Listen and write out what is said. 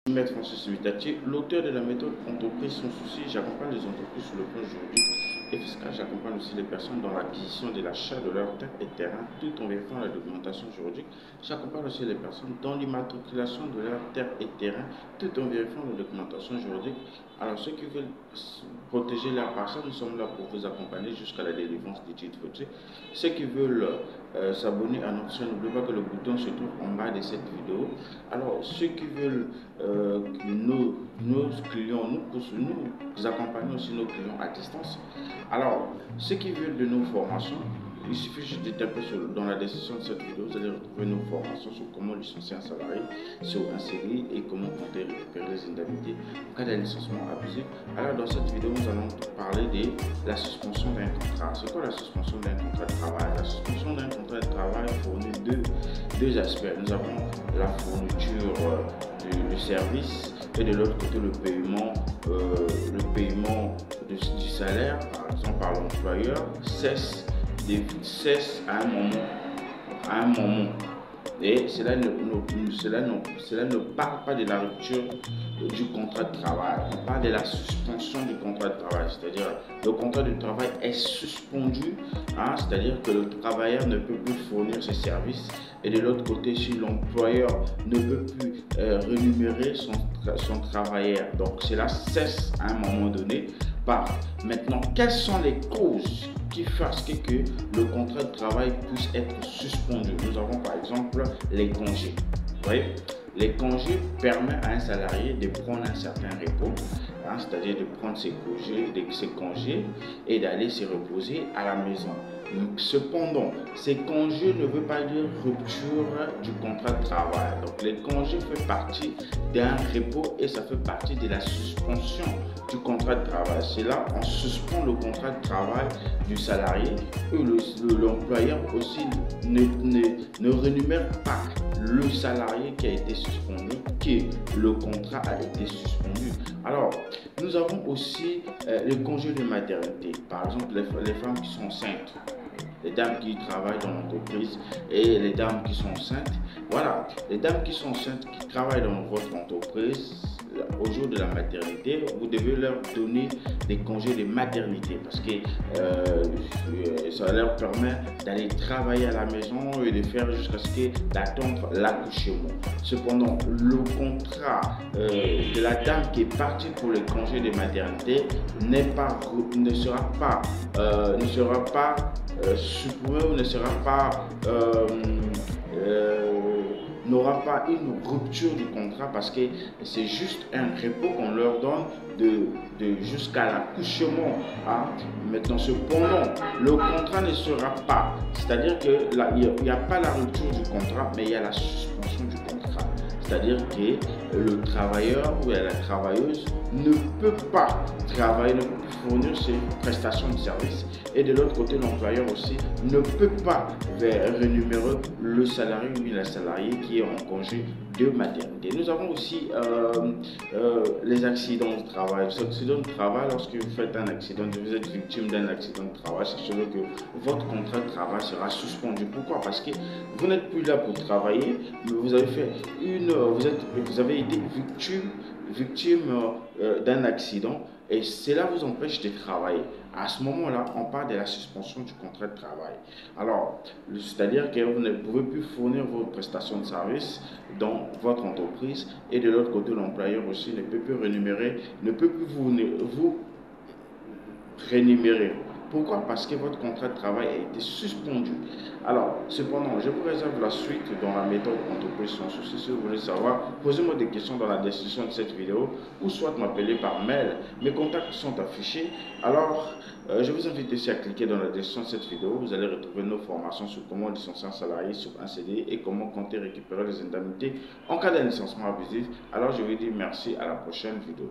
Maître Francis Mitatier, l'auteur de la méthode Entreprise sans souci. J'accompagne les entreprises sur le plan juridique et fiscal. J'accompagne aussi les personnes dans l'acquisition et l'achat de leurs terres et terrains tout en vérifiant la documentation juridique. J'accompagne aussi les personnes dans l'immatriculation de leurs terres et terrains tout en vérifiant la documentation juridique. Alors, ceux qui veulent protéger leur parcelle, nous sommes là pour vous accompagner jusqu'à la délivrance des titres fonciers. Ceux qui veulent s'abonner à notre chaîne, n'oubliez pas que le bouton se trouve en bas de cette vidéo. Alors, ceux qui veulent que nos clients, nous accompagnons aussi nos clients à distance. Alors, ceux qui veulent de nos formations, il suffit juste de taper dans la description de cette vidéo, vous allez retrouver nos formations sur comment licencier un salarié sur un CDI et comment compter récupérer les indemnités en cas d'un licenciement abusif. Alors, dans cette vidéo, nous allons parler de la suspension d'un contrat. C'est quoi la suspension d'un contrat de travail? La suspension d'un contrat de travail fournit deux aspects. Nous avons la fourniture du service et de l'autre côté le paiement du salaire, par exemple par l'employeur, cesse à un moment. Et cela ne parle pas de la rupture du contrat de travail, on parle de la suspension du contrat de travail, c'est-à-dire le contrat de travail est suspendu, c'est-à-dire que le travailleur ne peut plus fournir ses services et de l'autre côté, si l'employeur ne peut plus rémunérer son travailleur, donc cela cesse à un moment donné. Maintenant, quelles sont les causes qui fassent que le contrat de travail puisse être suspendu? Nous avons par exemple les congés. Vous voyez, les congés permettent à un salarié de prendre un certain repos, c'est-à-dire de prendre ses congés et d'aller se reposer à la maison. Cependant, ces congés ne veulent pas dire rupture du contrat de travail. Donc, les congés font partie d'un repos et ça fait partie de la suspension du contrat de travail. C'est là on suspend le contrat de travail du salarié et l'employeur aussi ne rémunère pas le salarié qui a été suspendu, que le contrat a été suspendu. Alors, nous avons aussi les congés de maternité. Par exemple, les femmes qui sont enceintes, les dames qui travaillent dans l'entreprise et les dames qui sont enceintes. Voilà, les dames qui sont enceintes, qui travaillent dans votre entreprise, au jour de la maternité, vous devez leur donner des congés de maternité parce que ça leur permet d'aller travailler à la maison et de faire jusqu'à ce d'attendre l'accouchement. Cependant, le contrat de la dame qui est partie pour les congés de maternité ne sera pas supprimé ou n'aura pas une rupture du contrat parce que c'est juste un repos qu'on leur donne jusqu'à l'accouchement. Maintenant, cependant, le contrat ne sera pas, c'est-à-dire qu'il n'y a pas la rupture du contrat, mais il y a la suspension du contrat. C'est-à-dire que le travailleur ou la travailleuse ne peut pas travailler, ne peut plus fournir ses prestations de service. Et de l'autre côté, l'employeur aussi ne peut pas rémunérer le salarié ou la salariée qui est en congé de maternité. Nous avons aussi les accidents de travail. Les accidents de travail, lorsque vous faites un accident, vous êtes victime d'un accident de travail, sachez-le que votre contrat de travail sera suspendu. Pourquoi? Parce que vous n'êtes plus là pour travailler, mais vous avez fait vous avez été victime d'un accident et cela vous empêche de travailler. À ce moment-là, on parle de la suspension du contrat de travail. Alors, c'est-à-dire que vous ne pouvez plus fournir vos prestations de service dans votre entreprise et de l'autre côté, l'employeur aussi ne peut plus vous rémunérer. Pourquoi? Parce que votre contrat de travail a été suspendu. Alors, cependant, je vous réserve la suite dans la méthode Entreprise sans souci. Si vous voulez savoir, posez-moi des questions dans la description de cette vidéo ou soit m'appeler par mail. Mes contacts sont affichés. Alors, je vous invite aussi à cliquer dans la description de cette vidéo. Vous allez retrouver nos formations sur comment licencier un salarié sur un CDI et comment compter récupérer les indemnités en cas d'un licenciement abusif. Alors, je vous dis merci, à la prochaine vidéo.